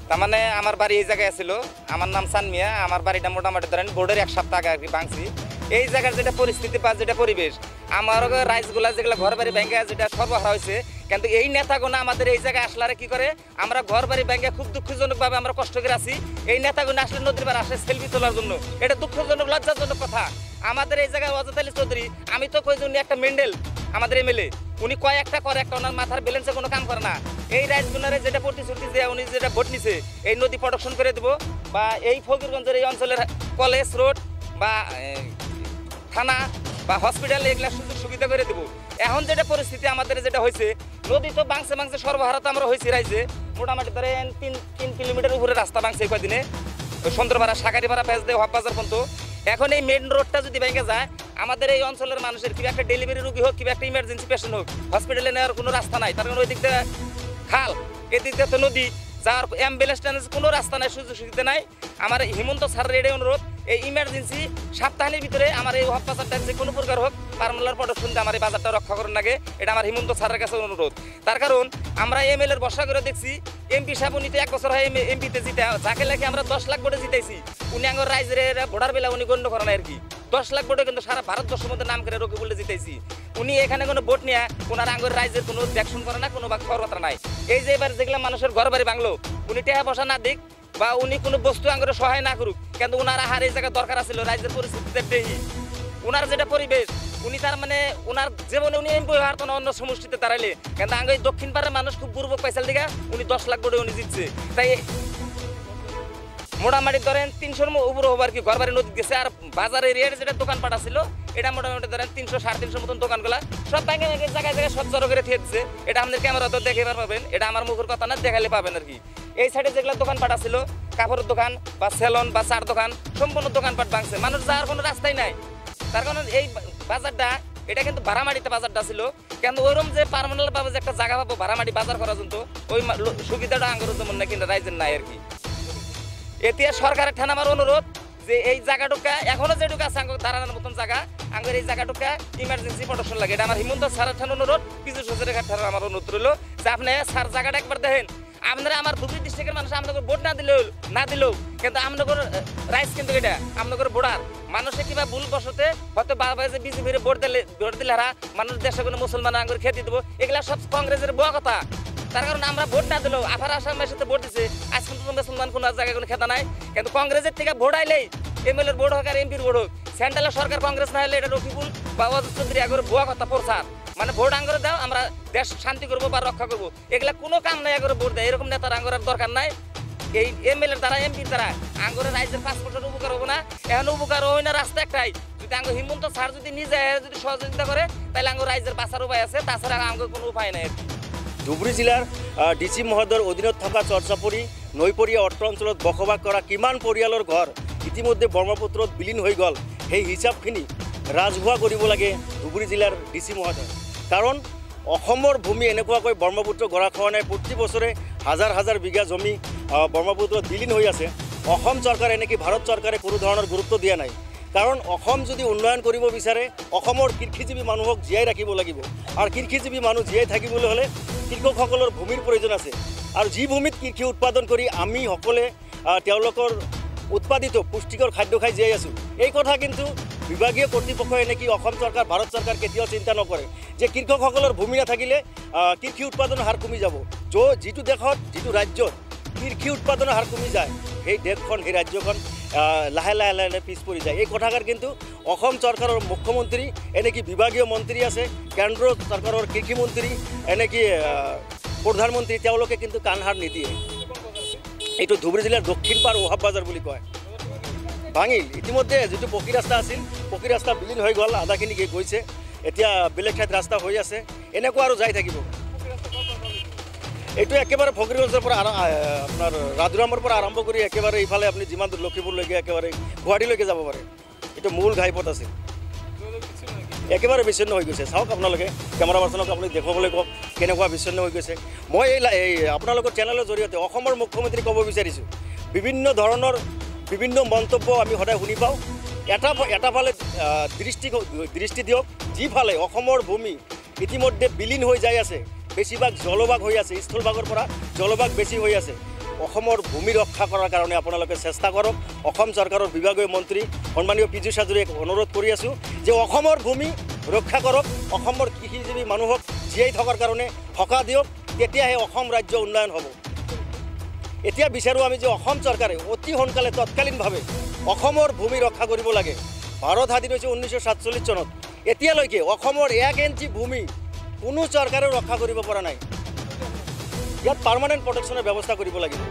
তার মানে আমার বাড়ি এই জায়গায় ছিল, আমার নাম সানমিয়া, আমার বাড়িটা মোটামুটি ধরেন বোর্ডের 1 সপ্তাহ আগে আর কি ভাঙছি। এই জায়গার যেটা পরিস্থিতি বা যেটা পরিবেশ, আমার রাইজগুলা যেগুলো ঘর বাড়ি ব্যাংকে যেটা সর্বহারা হয়েছে, কিন্তু এই নেতাগুলো আমাদের এই জায়গায় আসলারে কি করে, আমরা ঘর বাড়ি ব্যাংকে খুব দুঃখজনকভাবে আমরা কষ্ট করে আছি। এই নেতাগুলো আসলে নদীর পার আসে সেলফি তোলার জন্য, এটা দুঃখজনক লজ্জাজনক কথা। আমাদের এই জায়গায় অজত আলী চৌধুরী, আমি তো কই যে উনি একটা মেন্ডেল আমাদের এমএলএ, উনি কয়েকটা করে একটা ওনার মাথার ব্যালেন্সে কোনো কাম করে না। এই রাইজগুলারে যেটা প্রতিশ্রুতি যে উনি যেটা ভোট নিছে এই নদী প্রোটেকশন করে দেবো, বা এই ফকিরগঞ্জের এই অঞ্চলের কলেজ রোড বা থানা বা হসপিটাল এগুলা সুযোগ সুবিধা করে দেবো। এখন যেটা পরিস্থিতি আমাদের যেটা হয়েছে, নদী তো বাংছে সর্বহারা তো আমরা হয়েছি রাইজে, মোটামুটি ধরেন 3 কিলোমিটার উপরে রাস্তা বাংছে এই কদিনে, সুন্দরপাড়া সাকারিপাড়া পেঁচ দিয়ে হক বাজার পর্যন্ত। এখন এই মেন রোডটা যদি ভেঙে যায়, আমাদের এই অঞ্চলের মানুষের কিংবা একটা ডেলিভারি রোগী হোক কিংবা একটা ইমার্জেন্সি পেশেন্ট হোক, হসপিটালে নেওয়ার কোনো রাস্তা নাই। তার কারণ ওই দিক দিয়ে খাল, এদিক দিয়ে তো নদী, যার অ্যাম্বুলেন্স ট্যাম্বুলেন্স কোনো রাস্তা নাই, সুযোগ সুবিধা নাই। আমার হিমন্ত স্যারের এটাই অনুরোধ, এই ইমার্জেন্সি সপ্তাহের ভিতরে আমার এই হক বাজারটা যে কোনো প্রকার হোক পারমালার প্রোডাকশন দিয়ে আমার এই বাজারটা রক্ষা করার লাগে, এটা আমার হিমন্ত স্যারের কাছে অনুরোধ। তার কারণ আমরা এমএলএর বর্ষা করে দেখছি, এমপি সাহেব উনি তো 1 বছর হয় এমপিতে জিতে, যাকে লেখে আমরা 10 লাখ ভোটে জিতাইছি, উনি আঙ্গর রাইজের ভোটার বেলা উনি গণ্য করেন আর কি। 10 লাখ ভোটে কিন্তু সারা ভারতবর্ষের মধ্যে নাম করে রোগে বলে জিতাইছি। উনি এখানে কোনো ভোট নিয়ে ওনার আঙ্গর রাইজের কোনো দেখশন করে না, কোনো খবরবার্তা নাই। এই যে এবার যেগুলো মানুষের ঘর বাড়ি বাংলো, উনি টেহা বসা না দিক বা উনি কোনো বস্তু আঙ্গরে সহায় না করুক, কিন্তু ওনার আহার এই জায়গায় দরকার আছিল রাজ্যের পরিস্থিতিতে দেহি ওনার যেটা পরিবেশ, উনি তার মানে ওনার জীবনে উনি এমপি হওয়ার কোনো অন্য সমষ্টিতে দাঁড়াইলে, কিন্তু আঙ্গ এই দক্ষিণ পাড়ার মানুষ খুব বুর্বক পাইসাল দিকে উনি 10 লাখ ভোটে উনি জিতছে। তাই মোটামুটি ধরেন 300-র উপরে হবার কি ঘর বাড়ি নদী গেছে। আর বাজারের রেট যেটা দোকানপাট ছিল, এটা মোটামুটি ধরেন 300-350 মতন দোকানগুলা সব ব্যাংকে জায়গায় জায়গায় সব জড়ো করে থিয়ে দিচ্ছে। এটা আমাদের ক্যামেরা তো দেখে পাবেন, এটা আমার মুখের কথা না, দেখালে পাবেন আর কি। এই সাইডে যেগুলো দোকানপাট ছিল, কাপড়ের দোকান বা সেলন বা চার দোকান, সম্পূর্ণ দোকানপাট ভাঙছে, মানুষ যাওয়ার কোনো রাস্তাই নাই। তার কারণ এই বাজারটা এটা কিন্তু ভাড়ামাটিতে বাজারটা ছিল, কিন্তু ওইরকম যে পার্মানেন্ট ভাবে যে একটা জায়গা পাবো ভাড়ামাটি বাজার করার জন্য, ওই সুবিধাটা আঙ্গুরের যেমন না কিন্তু রাইজের নাই আর কি। এতে সরকারের ঠান আমার অনুরোধ যে এই জায়গাটুকা এখনো যেটুকু আছে আঙ্গুর দাঁড়ানোর মতন জায়গা, আঙ্গুর এই জায়গাটুকা ইমার্জেন্সি প্রোটেকশন লাগে। এটা আমার হিমন্ত স্যারের ঠান অনুরোধ, কিছু সচেতন ঠান আমার অনুরোধ রইল যে আপনি স্যার জায়গাটা একবার দেখেন। আপনারা আমার ধুবড়ী ডিস্ট্রিক্টের মানুষ আপনাদের ভোট না দিলেও কিন্তু আপনাদের রাইস কিন্তু এটা আপনাদের ভোটার মানুষে কিংবা ভুল বসতে হয়তো বাবা যে বিজেপির ভোট দিলে হারা মানুষ দেশে কোনো মুসলমান আঙ্গুর খেতে দেবো, এগুলা সব কংগ্রেসের বড় কথা। তার কারণ আমরা ভোট না দিলেও আফার আসামের সাথে ভোট দিচ্ছে, আজ কিন্তু মুসলমান কোনো জায়গায় কোনো খেতা নাই। কিন্তু কংগ্রেসের থেকে ভোট আইলেই এমএলএর ভোট হোক আর এমপির ভোট হোক, সেন্ট্রালের সরকার কংগ্রেস না হলে এটা রফিকুল বা অজিত চৌধুরী আগের ভুয়া কথা প্রচার, মানে ভোট আঙ্গরে দাও আমরা দেশ শান্তি করবো বা রক্ষা করবো, এগুলা কোনো কাম নাই আগরে ভোট দেয়। এরকম নেতার আঙ্গরের দরকার নাই। এই এমএলএর দ্বারা এমপির দ্বারা আঙ্গরে রাজ্যের 5 বছর উপকার হবো না, এখন উপকার হয় না রাস্তা একটাই, যদি আঙ্গ হিমন্ত স্যার যদি নিজে যদি সহযোগিতা করে তাহলে আঙ্গ রাজ্যের বাঁচার উপায় আছে, তাছাড়া আঙ্গর কোনো উপায় নাই। ধুবুৰী জিলাৰ ডিচি মহোদয়ৰ অধীনত থকা চৰ্চাপুৰী নৈপৰীয়া অট্ট অঞ্চলত বসবাস কৰা কিমান পৰিয়ালৰ ঘৰ ইতিমধ্যে ব্ৰহ্মপুত্ৰত বিলীন হৈ গ'ল, সেই হিচাপখিনি ৰাজহুৱা কৰিব লাগে ধুবুৰী জিলাৰ ডিচি মহোদয়। কাৰণ অসমৰ ভূমি এনেকুৱাকৈ ব্ৰহ্মপুত্ৰ গৰাখহনাই প্ৰতি বছৰে হাজাৰ হাজাৰ বিঘা জমি ব্ৰহ্মপুত্ৰত বিলীন হৈ আছে। অসম চৰকাৰে এনেকৈ ভাৰত চৰকাৰে কোনো ধৰণৰ গুৰুত্ব দিয়া নাই। কাৰণ অসম যদি উন্নয়ন কৰিব বিচাৰে অসমৰ কৃষিজীৱী মানুহক জীয়াই ৰাখিব লাগিব, আৰু কৃষিজীৱী মানুহ জীয়াই থাকিবলৈ হ'লে কৃষকসকলৰ ভূমিৰ প্ৰয়োজন আছে। আৰু যি ভূমিত কৃষি উৎপাদন কৰি আমি সকলে তেওঁলোকৰ উৎপাদিত পুষ্টিকৰ খাদ্য খাই জীয়াই আছোঁ, এই কথা কিন্তু বিভাগীয় কৰ্তৃপক্ষই এনেকৈ অসম চৰকাৰ ভাৰত চৰকাৰ কেতিয়াও চিন্তা নকৰে যে কৃষকসকলৰ ভূমি নাথাকিলে কৃষি উৎপাদনৰ হাৰ কমি যাব। যিটো দেশত যিটো ৰাজ্যত কৃষি উৎপাদনৰ হাৰ কমি যায় সেই দেশখন সেই ৰাজ্যখন লাহে লাহে লাহে লাহে পিছ পৰি যায়। এই কথাষাৰ কিন্তু অসম চৰকাৰৰ মুখ্যমন্ত্ৰী এনেকৈ বিভাগীয় মন্ত্ৰী আছে, কেন্দ্ৰ চৰকাৰৰ কৃষিমন্ত্ৰী এনেকৈ প্ৰধানমন্ত্ৰী, তেওঁলোকে কিন্তু কাণসাৰ নিদিয়ে। এইটো ধুবুৰী জিলাৰ দক্ষিণ পাৰ ওহাব বাজাৰ বুলি কয়, ভাঙিল। ইতিমধ্যে যিটো পকী ৰাস্তা আছিল পকী ৰাস্তা বিলীন হৈ গ'ল, আধাখিনি গৈছে, এতিয়া বেলেগ ঠাইত ৰাস্তা হৈ আছে, এনেকুৱা আৰু যাই থাকিব। এইটো একেবাৰে ফকিৰগঞ্জৰ পৰা আপোনাৰ ৰাজুৰামৰ পৰা আৰম্ভ কৰি একেবাৰে ইফালে আপুনি যিমান দূৰ লখিমপুৰলৈকে একেবাৰে গুৱাহাটীলৈকে যাব পাৰে। এইটো মূল ঘাইপথ আছিল, একেবাৰে বিচ্ছিন্ন হৈ গৈছে। চাওক আপোনালোকে কেমেৰা পাৰ্চনক আপুনি দেখুৱাবলৈ কওক কেনেকুৱা বিচ্ছিন্ন হৈ গৈছে। মই এই আপোনালোকৰ চেনেলৰ জৰিয়তে অসমৰ মুখ্যমন্ত্ৰীক ক'ব বিচাৰিছোঁ, বিভিন্ন ধৰণৰ বিভিন্ন মন্তব্য আমি সদায় শুনি পাওঁ। এটা ফালে দৃষ্টি দিয়ক, যিফালে অসমৰ ভূমি ইতিমধ্যে বিলীন হৈ যাই আছে, বেছিভাগ জলভাগ হৈ আছে, স্থলভাগৰ পৰা জলভাগ বেছি হৈ আছে, অসমৰ ভূমি ৰক্ষা কৰাৰ কাৰণে আপোনালোকে চেষ্টা কৰক। অসম চৰকাৰৰ বিভাগীয় মন্ত্ৰী সন্মানীয় পীযুষ হাজৰিকাক অনুৰোধ কৰি আছোঁ যে অসমৰ ভূমি ৰক্ষা কৰক, অসমৰ কৃষিজীৱী মানুহক জীয়াই থকাৰ কাৰণে সকাহ দিয়ক, তেতিয়াহে অসম ৰাজ্য উন্নয়ন হ'ব। এতিয়া বিচাৰোঁ আমি যে অসম চৰকাৰে অতি সোনকালে তৎকালীনভাৱে অসমৰ ভূমি ৰক্ষা কৰিব লাগে। ভাৰত স্বাধীন হৈছে 1947 চনত, এতিয়ালৈকে অসমৰ 1 ইঞ্চি ভূমি কোনো চৰকাৰে ৰক্ষা কৰিব পৰা নাই। ইয়াত পাৰ্মানেণ্ট প্ৰটেকশ্যনৰ ব্যৱস্থা কৰিব লাগিব।